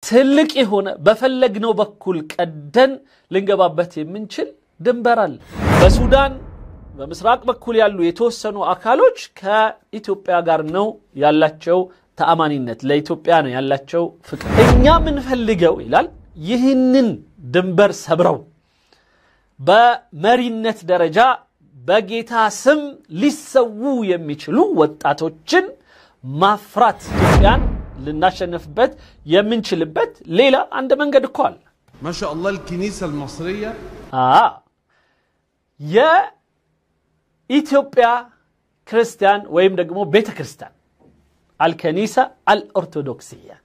ትልቅ የሆነ በፈለግነው በኩል ቀደን ልንገባበት የምንችል ድንበር አለ በሱዳን በምስራቅ በኩል ያሉ የተወሰኑ አካሎች ከኢትዮጵያ ጋር ነው ያላቸው ተአማኒነት ለኢትዮጵያ ነው ያላቸው ፍቅር እኛ ምን ፈልገው ይላል ይህንን ድንበር ሰብረው በመሪነት ደረጃ በጌታ ስም ሊሰው የሚችሉ ወጣቶችን ማፍራት ኢትዮጵያን ልናሸነፍበት የምንችልበት ሌላ አንድ መንገድ እኮ አለ ማሻአላህ الكنيسة المصرية ኢትዮጵያ ክርስቲያን ወይም ደግሞ ቤተ ክርስቲያን الكنيسة الأرثوذكسية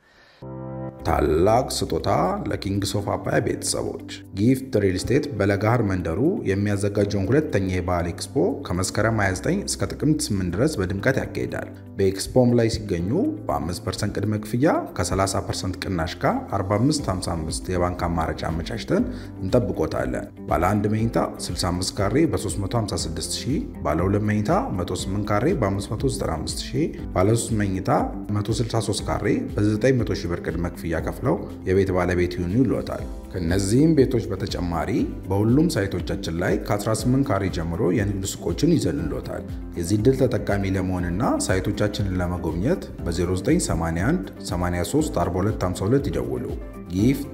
ታላቅ ስጦታ ለኪንግስ ኦፍ አባያ ቤተሰቦች ጊፍት ሪል ስቴት በለጋር መንደሩ የሚያዘጋጀውን ሁለተኛ የበዓል ኤክስፖ ከመስከረም 29 እስከ ጥቅምት 8 ድረስ በድምቀት ያካሂዳል። በኤክስፖም ላይ ሲገኙ በ5% ቅድመ ክፍያ ከ30% ቅናሽ ጋር 4555 የባንክ አማራጭ አመቻችተን እንጠብቆታለን። ባለ 1 መኝታ 65 ካሬ በ356000፣ ባለ 2 መኝታ 108 ካሬ በ595000፣ ባለ 3 መኝታ 163 ካሬ በ900000 ብር ቅድመ ክፍያ ያከፍለው የቤት ባለቤት ይሁኑ ይሏታል። ከነዚህም ቤቶች በተጨማሪ በሁሉም ሳይቶቻችን ላይ ከ18 ካሬ ጀምሮ የንግድ ሱቆችን ይዘልሎታል። የዚህ ድል ተጠቃሚ ለመሆንና ሳይቶቻችንን ለመጎብኘት በ0981 83 42 52 ይደውሉ። ጊፍት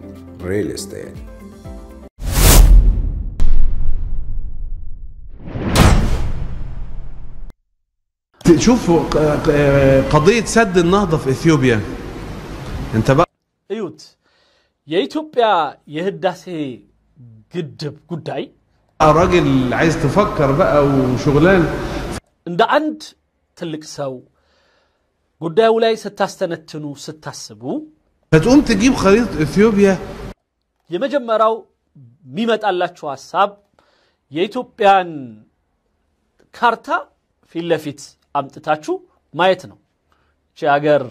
ሪል ስቴት شوفوا قضية سد النهضة في إثيوبيا انت بقى ايوت የኢትዮጵያ የህዳሴ ግድብ ጉዳይ راجل عايز تفكر بقى وشغلان እንደ አንድ ትልቅ ሰው ጉዳዩ ላይ ስታስተነትኑ ስታስቡ فتقوم تجيب خريطة إثيوبيا የመጀመሪያው የሚመጣላችሁ ሐሳብ የኢትዮጵያን ካርታ ፊት ለፊት አምጥታችሁ ማየት ነው እቺ ሀገር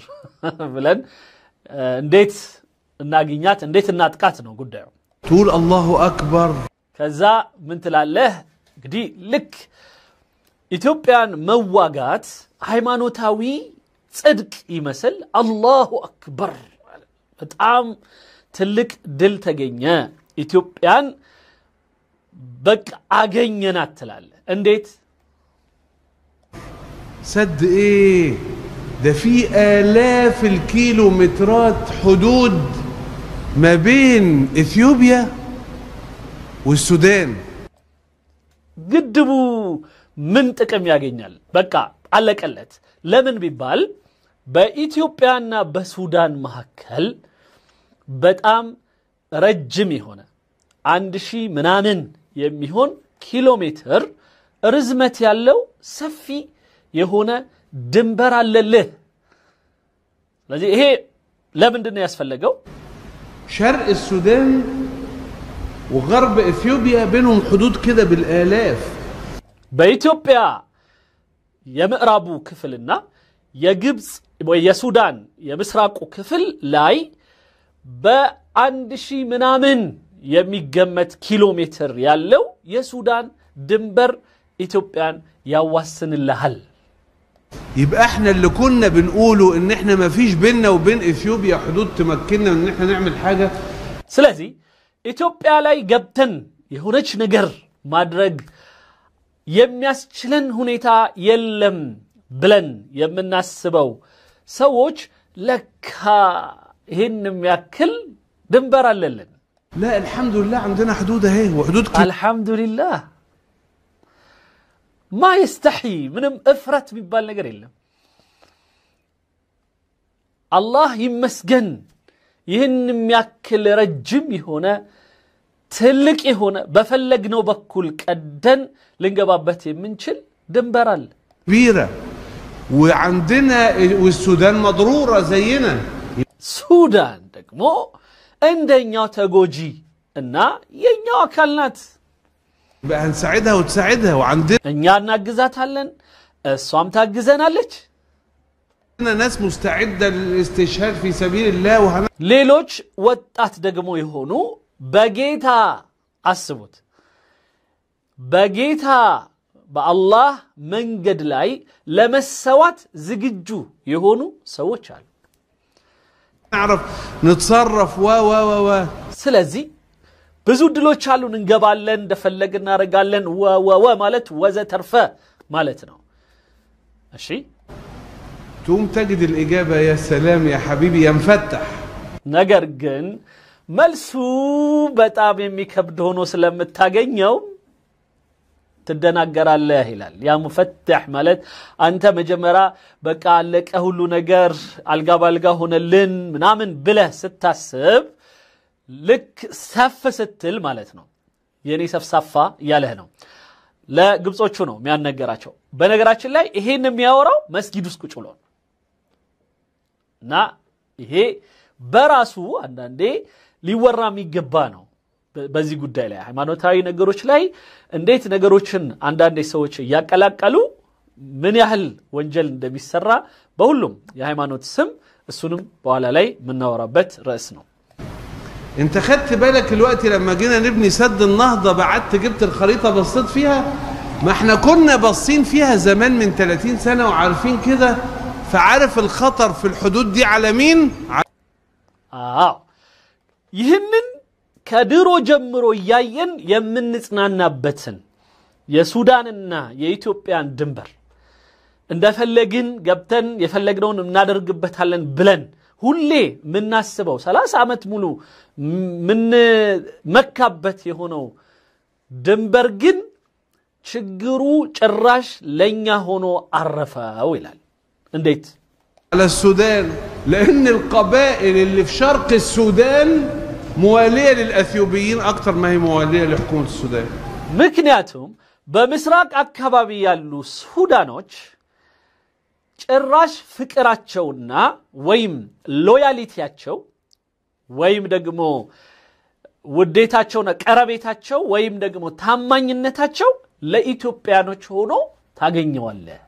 ብለን እንዴት እናግኛት እንዴት እናጥቃት ነው ጉዳዩ تقول الله أكبر ከዛ ምን ትላለህ እንግዲህ ልክ ኢትዮጵያን መዋጋት ሃይማኖታዊ ጽድቅ ይመስል አላሁ አክበር በጣም ትልቅ ድል ተገኘ ኢትዮጵያን በቃ አገኘናት ትላለህ እንዴት سد ايه ده في آلاف الكيلومترات حدود ما بين إثيوبيا والسودان ግድቡ ምን ጥቅም ያገኛል በቃ አለቀለት ለምን ቢባል በኢትዮጵያና በሱዳን መካከል በጣም ረጅም የሆነ 1000 ምናምን የሚሆን ኪሎ ሜትር ርዝመት ያለው ሰፊ የሆነ ድንበር አለልህ ስለዚህ ይሄ ለምንድን ነው ያስፈልገው شرق السودان وغرب إثيوبيا بينهم حدود كده بالآلاف በኢትዮጵያ የምዕራቡ ክፍልና የግብጽ ወይ የሱዳን የምስራቁ ክፍል ላይ በ1000 ምናምን የሚገመት ኪሎ ሜትር ያለው የሱዳን ድንበር ኢትዮጵያን ያዋስንልሃል يبقى احنا اللي كنا بنقوله ان احنا ما فيش بيننا وبين اثيوبيا حدود تمكننا ان احنا نعمل حاجه ስለዚህ ኢትዮጵያ ላይ ገብተን የሆነች ነገር ማድረግ የሚያስችለን ሁኔታ የለም ብለን የምናስበው ሰዎች ለካ ይሄንም ያክል ድንበር አለልን لا الحمد لله عندنا حدود اهي وحدود الحمد لله ما يستحي منم افرت بيبال ነገር የለም አላህ ይመስገን ይህንም ያክል ረጅም የሆነ ትልቅ የሆነ በፈለግነው በኩል ቀደን ልንገባበት የምንችል ድንበር አለ كبيره وعندنا والسودان مضروره زينا ሱዳን ደግሞ እንደኛው ተጎጂ እና የኛው አካል ናት بقى هنساعدها وتساعدها وعندنا እኛ እናግዛታለን እሷም ታግዘናለች ناس مستعده للاستشهاد في سبيل الله ሌሎች ወጣት ደግሞ የሆኑ በጌታ አስቡት በጌታ በአላህ መንገድ ላይ ለመሰዋት ዝግጁ የሆኑ ሰዎች አሉ نعرف نتصرف و ስለዚህ ብዙ ድሎች አሉን እንገባለን እንደፈለግን እናረጋለን ማለት ወዘተርፈ ማለት ነው እሺ تقوم تجد الإجابة يا سلام يا حبيبي ينفتح ነገር ግን መልሱ በጣም የሚከብድ ሆኖ ስለምታገኘው ትደናገራለህ ይላል ያ ሙፈተህ ማለት አንተ መጀመሪያ በቃ አለቀ ሁሉ ነገር አልጋ ባልጋ ሆነልን ምናምን ብለህ ስታስብ ልክ ሰፍ ስትል ማለት ነው የኔ ሰፍሳፋ ያለህ ነው ለግብጾቹ ነው የሚያነገራቸው በነገራችን ላይ ይሄን የሚያወራው መስጊድ ውስጥ ቁጭ ብሎ እና ይሄ በራሱ አንዳንዴ ሊወራ የሚገባ ነው በዚህ ጉዳይ ላይ ሃይማኖታዊ ነገሮች ላይ እንዴት ነገሮችን አንዳንዴ ሰዎች ያቀላቀሉ ምን ያህል ወንጀል እንደሚሰራ በሁሉም የሃይማኖት ስም እሱንም በኋላ ላይ ምናወራበት ርዕስ ነው انت خدت بالك الوقت لما جينا نبني سد النهضة بعدت جبت الخريطة بصيت فيها ما احنا كنا باصين فيها زمان من 30 سنة وعارفين كده فعارف الخطر في الحدود دي على مين ይህንን ከድሮ ጀምሮ ያየን የምንጽናናበትን የሱዳንና የኢትዮጵያን ድንበር እንደፈለግን ገብተን የፈለግነውን እናደርግበታለን ብለን ሁሌ ምናስበው 30 አመት ሙሉ ምን መካበት የሆነው ድንበር ግን ችግሩ ጭራሽ ለኛ ሆኖ አረፈው ይላል እንዴት على السودان لأن القبائل اللي في شرق السودان موالية للأثيوبيين أكتر ما هي موالية لحكومة السودان ምክንያቱም በምስራቅ አካባቢ ያሉ ሱዳኖች ጭራሽ ፍቅራቸውና ወይም ሎያሊቲያቸው ወይም ደግሞ ውዴታቸውና ቀረቤታቸው ወይም ደግሞ ታማኝነታቸው ለኢትዮጵያኖች ሆኖ ታገኘዋለህ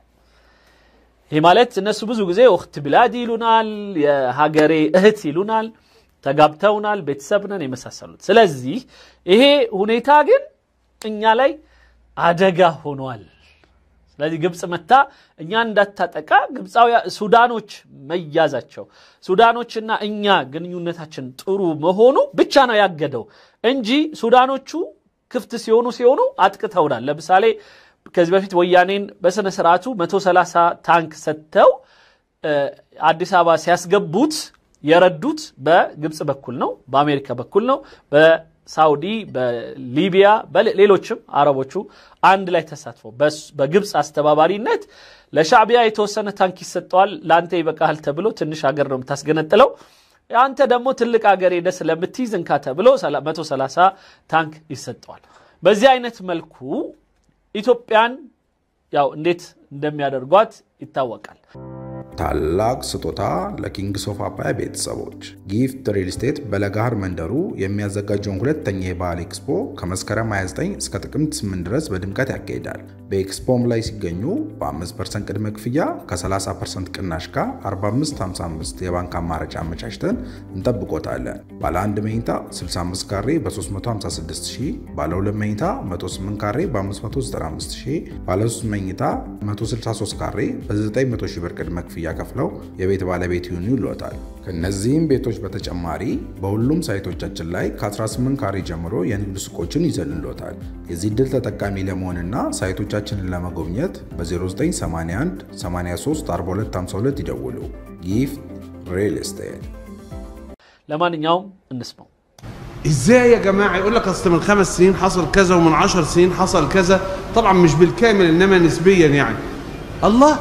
ይሄ ማለት እነሱ ብዙ ጊዜ ወክት ብላድ ይሉናል የሀገሬ እህት ይሉናል ተጋብተውናል ቤተሰብነን የመሳሰሉት ስለዚህ ይሄ ሁኔታ ግን እኛ ላይ አደጋ ሆኗል ስለዚህ ግብጽ መታ እኛ እንዳታጠቃ ግብጻው ሱዳኖች መያዛቸው ሱዳኖችና እኛ ግንኙነታችን ጥሩ መሆኑ ብቻ ነው ያገደው እንጂ ሱዳኖቹ ክፍት ሲሆኑ አጥቅተውናል ለምሳሌ ከዚህ በፊት ወያኔን በሰነ ስርዓቱ 130 ታንክ ሰጥተው አዲስ አበባ ሲያስገቡት የረዱት በግብጽ በኩል ነው በአሜሪካ በኩል ነው በሳውዲ በሊቢያ በሌሎችም አረቦቹ አንድ ላይ ተሳትፈው በግብጽ አስተባባሪነት ለሻዕቢያ የተወሰነ ታንክ ይሰጣል ላንተ ይበቃል ተብሎ ትንሽ ሀገር ነው የምታስገነጥለው አንተ ደግሞ ትልቅ ሀገር ሄደ ስለምትይዝ እንካ ተብሎ 130 ታንክ ይሰጣል በዚህ አይነት መልኩ ኢትዮጵያን ያው እንዴት እንደሚያደርጓት ይታወቃል ታላቅ ስጦታ ለኪንግስ ኦፍ አባያ ቤተሰቦች ጊፍት ሪል ስቴት በለጋር መንደሩ የሚያዘጋጀውን ሁለተኛ የባህል ኤክስፖ ከመስከረም 29 እስከ ጥቅምት 8 ድረስ በድምቀት ያካሂዳል። በኤክስፖም ላይ ሲገኙ በ5% ቅድመ ክፍያ ከ30% ቅናሽ ጋር 4555 የባንክ አማራጭ አመቻችተን እንጠብቆታለን። ባለ 1 መኝታ 65 ካሬ በ356000፣ ባለ 2 መኝታ 108 ካሬ በ595000፣ ባለ 3 መኝታ 163 ካሬ በ900000 ብር ቅድመ ክፍያ ከፍለው የቤት ባለቤት ይሁኑ ይሏታል። ከነዚህም ቤቶች በተጨማሪ በሁሉም ሳይቶቻችን ላይ ከ18 ካሬ ጀምሮ የንግድ ሱቆችን ይዘንሎታል። የዚህ ድል ተጠቃሚ ለመሆንና ሳይቶቻችንን ለመጎብኘት በ0981 83 4252 ይደውሉ። ጊፍት ሪል ስቴት። ለማንኛውም እንስማው። ازاي يا جماعه يقول لك اصل من 5 سنين حصل كذا ومن 10 سنين حصل كذا، طبعا مش بالكامل انما نسبيا يعني. الله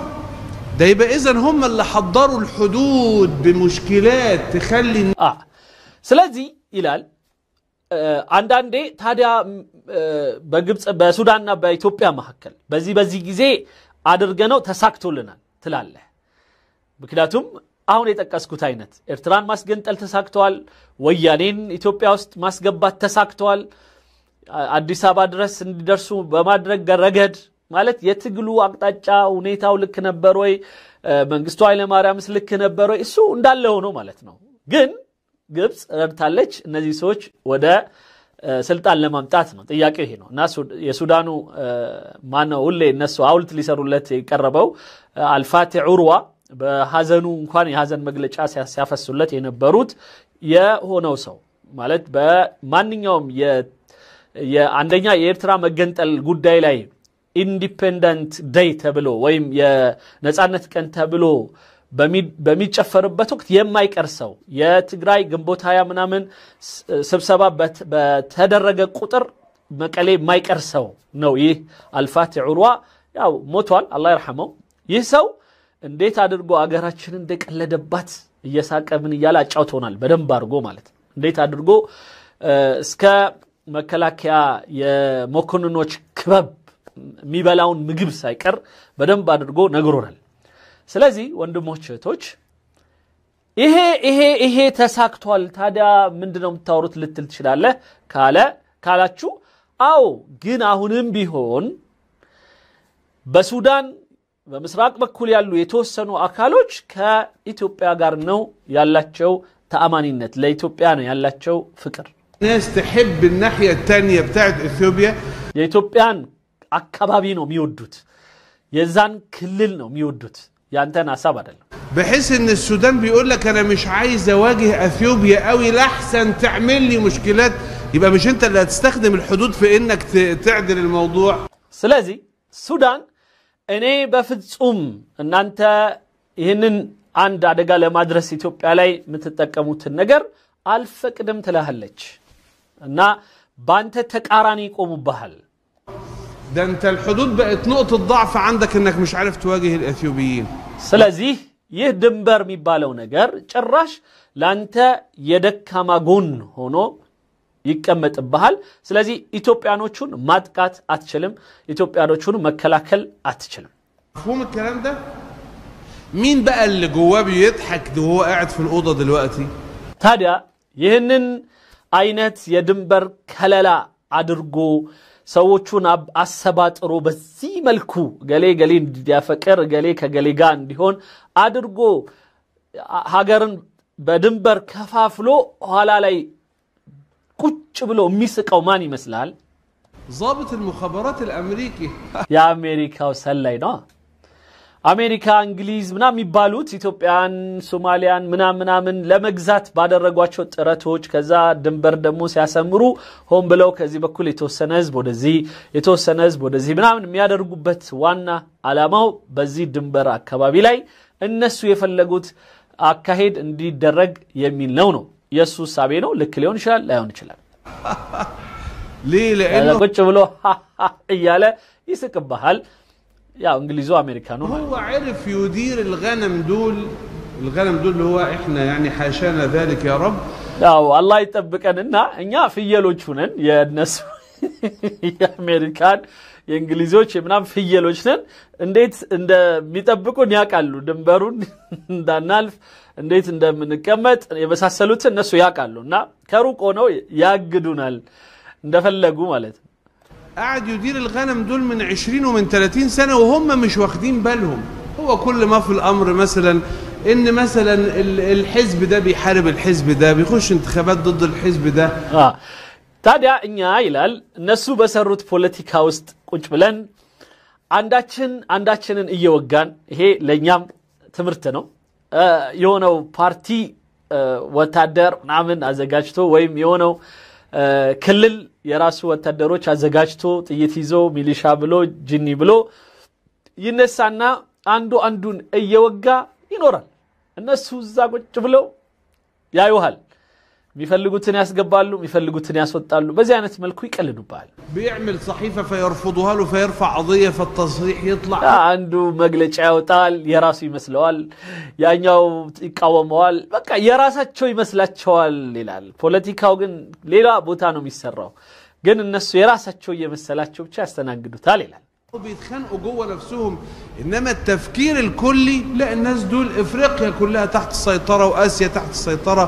ده يبقى اذا هم اللي حضروا الحدود بمشكلات تخلي ስለዚህ ይላል አንዳንዴ ታዲያ በግብጽ በሱዳንና በኢትዮጵያ መካከል በዚህ ጊዜ አድርገነው ተሳክቶልናል ትላለህ። ምክንያቱም አሁን የጠቀስኩት አይነት ኤርትራን ማስገንጠል ተሳክቷል፣ ወያኔን ኢትዮጵያ ውስጥ ማስገባት ተሳክቷል፣ አዲስ አበባ ድረስ እንዲደርሱ በማድረግ ረገድ ማለት የትግሉ አቅጣጫ ሁኔታው ልክ ነበር ወይ መንግስቱ ኃይለ ማርያምስ ልክ ነበር ወይ እሱ እንዳለ ሆኖ ማለት ነው። ግን ግብጽ ረድታለች እነዚህ ሰዎች ወደ ስልጣን ለማምጣት ነው። ጥያቄው ይሄ ነው እና የሱዳኑ ማነው ሁሌ እነሱ ሐውልት ሊሰሩለት የቀረበው አልፋቲ ዑርዋ በሐዘኑ እንኳን የሐዘን መግለጫ ሲያፈሱለት የነበሩት የሆነው ሰው ማለት በማንኛውም የአንደኛ የኤርትራ መገንጠል ጉዳይ ላይ ኢንዲፔንደንት ዴይ ተብሎ ወይም የነጻነት ቀን ተብሎ በሚጨፈርበት ወቅት የማይቀር ሰው የትግራይ ግንቦት 20 ምናምን ስብሰባ በተደረገ ቁጥር መቀሌ የማይቀር ሰው ነው ይህ አልፋቲዕ ዑርዋ ያው ሞቷል አላህ ይርሐመው ይህ ሰው እንዴት አድርጎ አገራችንን እንደቀለደባት እየሳቀ ምን ይያላ አጫውቶናል በደንብ አድርጎ ማለት እንዴት አድርጎ እስከ መከላከያ የመኮንኖች ክበብ የሚበላውን ምግብ ሳይቀር በደንብ አድርጎ ነግሮናል ስለዚህ ወንድሞች እህቶች ይሄ ተሳክቷል ታዲያ ምንድነው የምታወሩት ልትል ትችላለህ ካላችሁ አው ግን አሁንም ቢሆን በሱዳን በምስራቅ በኩል ያሉ የተወሰኑ አካሎች ከኢትዮጵያ ጋር ነው ያላቸው ተአማኒነት ለኢትዮጵያ ነው ያላቸው ፍቅር الناس تحب الناحيه الثانيه بتاعت اثيوبيا የኢትዮጵያን አካባቢ ነው የሚወዱት የዛን ክልል ነው የሚወዱት ያንተን ሐሳብ አይደለም بحيث ان السودان بيقول لك انا مش عايز اواجه اثيوبيا قوي لاحسن تعمل لي مشكلات يبقى مش انت اللي هتستخدم الحدود في انك تعدل الموضوع ስለዚህ ሱዳን እኔ በፍጹም እናንተ ይሄንን አንድ አደጋ ለማድረስ ኢትዮጵያ ላይ የምትጠቀሙትን ነገር አልፈቅድም ትላለች እና ባንተ ተቃራኒ ቆሙብሃል ده انت الحدود بقت نقطه ضعف عندك انك مش عارف تواجه الاثيوبيين ስለዚህ ይህ ድንበር የሚባለው ነገር ጭራሽ ላንተ የደካማ ጎን ሆኖ ይቀመጥብሃል ስለዚህ ኢትዮጵያኖቹን ማጥቃት አትችልም ኢትዮጵያኖቹን መከላከል አትችልም مفهوم الكلام ده مين بقى اللي جواه بيضحك ده وهو قاعد في الاوضه دلوقتي ታዲያ ይህንን አይነት የድንበር ከለላ አድርጎ ሰዎቹን አሰባጥሮ በዚህ መልኩ ገሌ እንዲያፈቅር ገሌ ከገሌ ጋር እንዲሆን አድርጎ ሀገርን በድንበር ከፋፍሎ ኋላ ላይ ቁጭ ብሎ የሚስቀው ማን ይመስላል ضابط المخابرات الامريكي የአሜሪካው ሰላይ ነው አሜሪካ እንግሊዝ ምናም ይባሉት ኢትዮጵያን ሶማሊያን ምናምን ለመግዛት ባደረጓቸው ጥረቶች ከዛ ድንበር ደግሞ ሲያሰምሩ ሆን ብለው ከዚህ በኩል የተወሰነ ህዝብ ወደዚህ ምናምን የሚያደርጉበት ዋና አላማው በዚህ ድንበር አካባቢ ላይ እነሱ የፈለጉት አካሄድ እንዲደረግ የሚል ነው የሱ ሳቤ ነው ልክ ሊሆን ይችላል ላይሆን ይችላል ليه لانه ቁጭ ብሎ እያለ ይስቅብሃል يا انجليزو امريكانو هو عرف يدير الغنم دول اللي هو احنا يعني حاشانا ذلك يا رب لا والله يطبقنا اኛ ፍየሎች ነን የነሱ የአሜሪካን የእንግሊዞች ምናም ፍየሎች ነን እንዴት እንደሚጠብቁን ያቃሉ ድንበሩን እንዳናልፍ እንዴት እንደምንቀመጥ የበሳሰሉት እነሱ ያቃሉና ከሩቆ ነው ያግዱናል እንደፈለጉ ማለት قاعد يدير الغنم دول من 20 ومن 30 سنة وهم مش واخدين بالهم هو كل ما في الأمر مثلا إن مثلا الحزب ده بيحارب الحزب ده بيخش انتخابات ضد الحزب ده ታዲያ እኛ ይላል እነሱ በሰሩት ፖለቲካ ውስጥ ቁጭ ብለን አንዳችንን እየወጋን ይሄ ለኛም ትምርት ነው የሆነው ፓርቲ ወታደር ምናምን አዘጋጅቶ ወይም የሆነው ክልል የራሱ ወታደሮች አዘጋጅቶ ጥይት ይዞ ሚሊሻ ብሎ ጂኒ ብሎ ይነሳና አንዱን እየወጋ ይኖራል እነሱ እዛ ቁጭ ብለው ያዩሃል የሚፈልጉትን ያስገባሉ የሚፈልጉትን ያስወጣሉ በዚህ አይነት መልኩ ይቀልዱባል بيعمل صحيفه فيرفضوها له فيرفع قضيه فالتصريح يطلع አንዱ መግለጫ ያወጣል የራሱ ይመስለዋል ያኛው ይቃወመዋል በቃ የራሳቸው ይመስላቸዋል ይላል ፖለቲካው ግን ሌላ ቦታ ነው የሚሰራው ግን እነሱ የራሳቸው እየመሰላቸው ብቻ ያስተናግዱታል ይላል بيتخانقوا جوه نفسهم انما التفكير الكلي لا الناس دول افريقيا كلها تحت السيطره واسيا تحت السيطره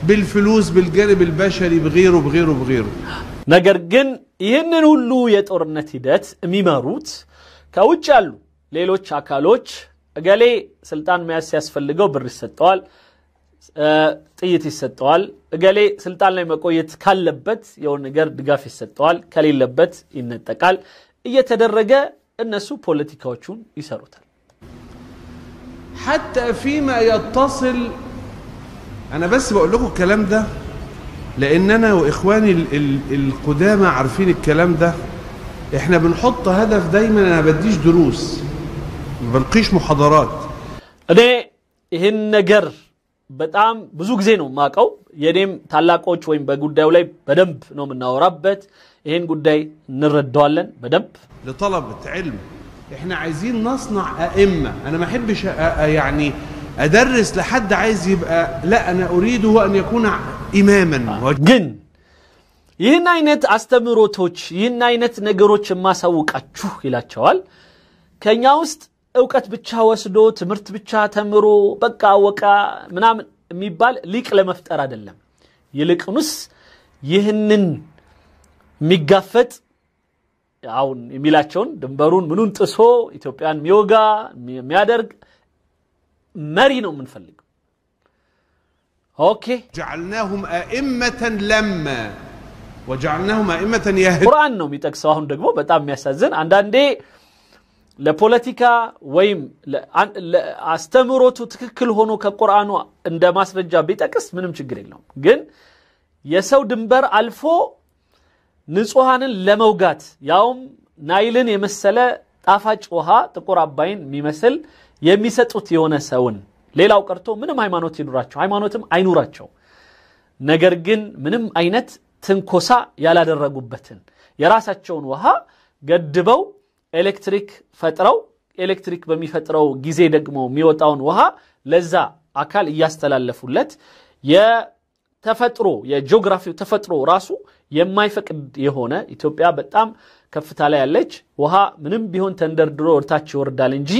بالفلوس بالجانب البشري بغيره ነገር ግን ይሄንን ሁሉ የጦርነት ሂደት የሚመሩት ከውጭ ያሉ ሌሎች አካሎች እገሌ ስልጣን መያዝ ያስፈልገው ብር ይሰጣዋል ጥይት ይሰጣዋል እገሌ ስልጣን ላይ መቆየት ካለበት የሆነ ነገር ድጋፍ ይሰጣዋል ከሌለበት ይነጠቃል እየተደረገ እነሱ ፖለቲካዎቹን ይሰሩታል حتى فيما يتصل. أنا بس بقول لكم الكلام ده لأن أنا وإخواني القدامى عارفين الكلام ده. إحنا بنحط هدف دايما، أنا بديش دروس ما بلقيش محاضرات. أنا ይህን ነገር በጣም ብዙ ጊዜ ነው ማቀው የኔም ታላቆች ወይም በጉዳዩ ላይ በደንብ ነው ምናወራበት ይሄን ጉዳይ እንረዳዋለን በደንብ لطلبة علم. احنا عايزين نصنع ائمه. انا ما احبش يعني ادرس لحد عايز يبقى، لا انا اريده ان يكون اماما. ግን ይህን አይነት አስተምሮቶች ይህን አይነት ነገሮች ማሳውቃችሁ ይላቸዋል ከኛ ውስጥ ዕውቀት ብቻ ወስዶ ትምርት ብቻ ተምሮ በቃ ወቃ ምናምን የሚባል ሊቅ ለመፍጠር አይደለም። ይልቁንስ ይህንን የሚጋፈጥ አሁን የሚላቸውን ድንበሩን ምኑን ጥሶ ኢትዮጵያን ሚዮጋ የሚያደርግ መሪ ነው የምንፈልገው። ኦኬ جعلناهم ائمه لما وجعلناهم ائمه يهدون ቁርአን ነው የሚጠቅሰው። አሁን ደግሞ በጣም የሚያሳዝን አንዳንዴ ለፖለቲካ ወይም ለአስተምሮቱ ትክክል ሆኖ ከቁርአኑ እንደ ማስረጃ ቢጠቅስ ምንም ችግር የለውም። ግን የሰው ድንበር አልፎ ንጹሃንን ለመውጋት ያውም ናይልን የመሰለ ጣፋጭ ውሃ ጥቁር አባይን የሚመስል የሚሰጡት የሆነ ሰውን ሌላው ቀርቶ ምንም ሃይማኖት ይኑራቸው ሃይማኖትም አይኑራቸው ነገር ግን ምንም አይነት ትንኮሳ ያላደረጉበትን የራሳቸውን ውሃ ገድበው ኤሌክትሪክ ፈጥረው ኤሌክትሪክ በሚፈጥረው ጊዜ ደግሞ የሚወጣውን ውሃ ለዛ አካል ያስተላልፉለት የተፈጥሮ የጂኦግራፊው ተፈጥሮ ራሱ የማይፈቅድ የሆነ ኢትዮጵያ በጣም ከፍታ ላይ ያለች ውሃ ምንም ቢሆን ተንደርድሮ ወርታች ይወርዳል እንጂ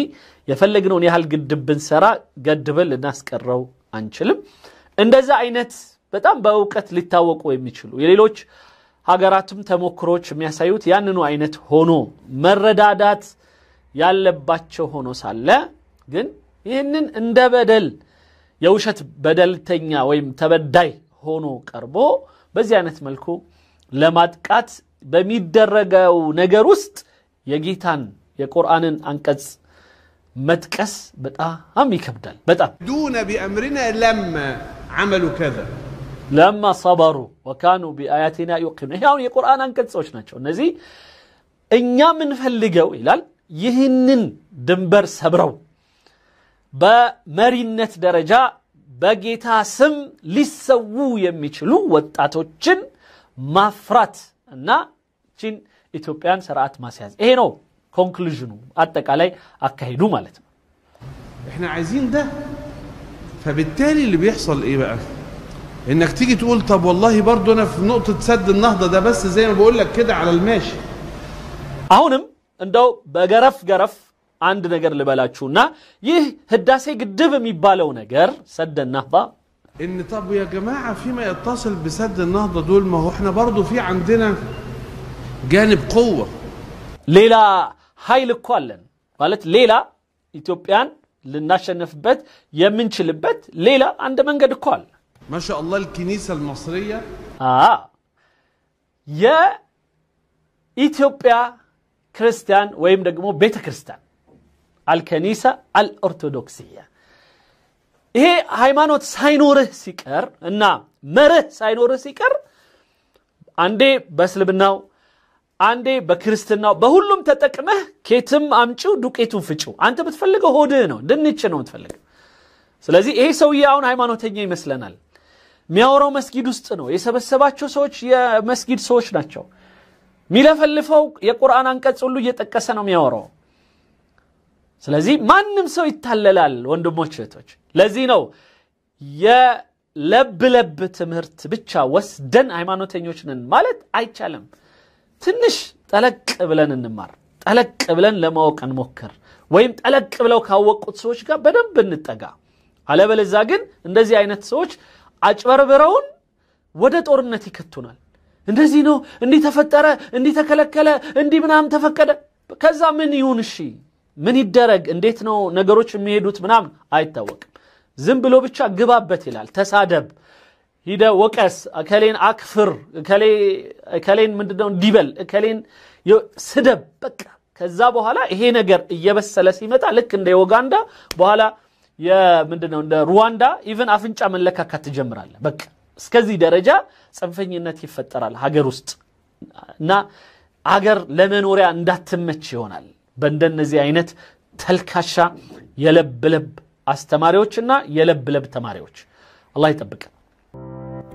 የፈለግነውን ያህል ግድብ ብንሰራ ገድበል እናስቀረው አንችልም። እንደዛ አይነት በጣም በእውቀት ሊታወቁ የሚችሉ የሌሎች ሀገራትም ተሞክሮች የሚያሳዩት ያንኑ አይነት ሆኖ መረዳዳት ያለባቸው ሆኖ ሳለ ግን ይህንን እንደ በደል የውሸት በደልተኛ ወይም ተበዳይ ሆኖ ቀርቦ በዚህ አይነት መልኩ ለማጥቃት በሚደረገው ነገር ውስጥ የጌታን የቁርአንን አንቀጽ መጥቀስ በጣም ይከብዳል። በጣም دون بأمرنا لما عملوا كذا لما صبروا وكانوا بآياتنا يوقنون ያው የቁርአን አንቀጾች ናቸው እነዚህ እኛ ምን ፈልገው ይላል ይህንን ድንበር ሰብረው በመሪነት ደረጃ በጌታ ስም ሊሰው የሚችሉ ወጣቶችን ማፍራት እና ቺን ኢትዮጵያን ሥርዓት ማስያዝ ይሄ ነው ኮንክሉዥኑ አጠቃላይ አካሄዱ ማለት ነው። احنا عايزين ده. فبالتالي اللي بيحصل ايه بقى انك تيجي تقول طب والله برضو انا في نقطه سد النهضه ده بس زي ما بقول لك كده على الماشي አሁንም እንደው በገረፍ አንድ ነገር ልበላችሁና ይህ ህዳሴ ግድብ የሚባለው ነገር ሰድ النهضه ان طب يا جماعه فيما يتصل بسد النهضه دول ما هو احنا برضو في عندنا جانب قوه ሌላ ኃይል እኮ አለን ማለት ሌላ ኢትዮጵያን ልናሸንፍበት የምንችልበት ሌላ አንድ መንገድ እኮ አለ። ما شاء الله الكنيسه المصريه يا إثيوبيا كريستيان ويم دقمو بيت كريستيان الكنيسة الأرثوذكسية هي هايمانوت ساينوره سيكر إننا مره ساينوره سيكر عندي بس لبناو عندي بكريستيناو بهولم تتكمه كيتم أمشو دوكيتو فتشو أنت بتفلقه هودينو دنيتشنو بتفلق سلازي إيه سوياون هايمانوت هنجي مثلنا ሚያወራው መስጊድ ውስጥ ነው የሰበሰባቸው ሰዎች የመስጊድ ሰዎች ናቸው ሚለፈልፈው የቁርአን አንቀጽ ሁሉ እየተጠቀሰ ነው የሚያወራው። ስለዚህ ማንንም ሰው ይታለላል ወንድሞች እህቶች። ለዚህ ነው የለብ ትምህርት ብቻ ወስደን ሃይማኖተኞች ነን ማለት አይቻልም። ትንሽ ጠለቅ ብለን እንማር ጠለቅ ብለን ለማወቅ እንሞክር ወይም ጠለቅ ብለው ካወቁት ሰዎች ጋር በደንብ እንጠጋ። አለበለዚያ ግን እንደዚህ አይነት ሰዎች አጭበርብረውን ወደ ጦርነት ይከቱናል። እንደዚህ ነው እንዲህ ተፈጠረ እንዲህ ተከለከለ እንዲህ ምናምን ተፈቀደ ከዛ ምን ይሁን እሺ ምን ይደረግ እንዴት ነው ነገሮች የሚሄዱት ምናምን አይታወቅም። ዝም ብሎ ብቻ ግባበት ይላል ተሳደብ ሂደ ወቀስ እከሌን አክፍር እከሌን ምንድነው እንዲበል እከሌን ስደብ በቃ ከዛ በኋላ ይሄ ነገር እየበሰለ ሲመጣ ልክ እንደ ዩጋንዳ በኋላ ምንድነው እንደ ሩዋንዳ ኢቭን አፍንጫ መለካካት ተጀምራለ በቃ እስከዚህ ደረጃ ጽንፈኝነት ይፈጠራል ሀገር ውስጥ እና ሀገር ለመኖሪያ እንዳትመች ይሆናል በእንደነዚህ አይነት ተልካሻ የለብለብ አስተማሪዎችና የለብለብ ተማሪዎች አላህ ይጠብቅ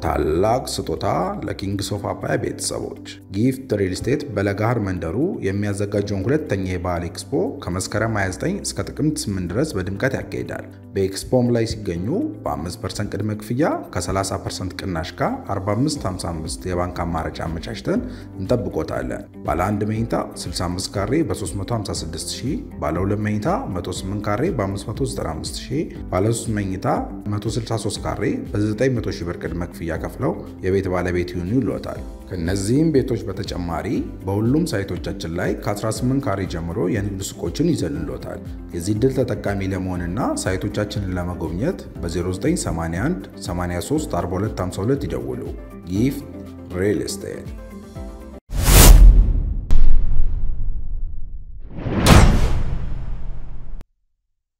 ታላቅ ስጦታ ለኪንግስ ኦፍ አባያ ቤተሰቦች ጊፍት ሪል ስቴት በለጋር መንደሩ የሚያዘጋጀውን ሁለተኛ የበዓል ኤክስፖ ከመስከረም 29 እስከ ጥቅምት 8 ድረስ በድምቀት ያካሂዳል። በኤክስፖም ላይ ሲገኙ በ5% ቅድመ ክፍያ ከ30% ቅናሽ ጋር 4555 የባንክ አማራጭ አመቻችተን እንጠብቆታለን። ባለ 1 መኝታ 65 ካሬ በ356000፣ ባለ 2 መኝታ 108 ካሬ በ595000፣ ባለ 3 መኝታ 163 ካሬ በ900000 ብር ቅድመ ክፍያ ከፍለው የቤት ባለቤት ይሁኑ ይሏታል። ከነዚህም ቤቶች በተጨማሪ በሁሉም ሳይቶቻችን ላይ ከ18 ካሬ ጀምሮ የንግድ ሱቆችን ይዘልሎታል። የዚህ ድል ተጠቃሚ ለመሆንና ሳይቶቻችንን ለመጎብኘት በ0981 83 4252 ይደውሉ። ጊፍት ሪል ስቴት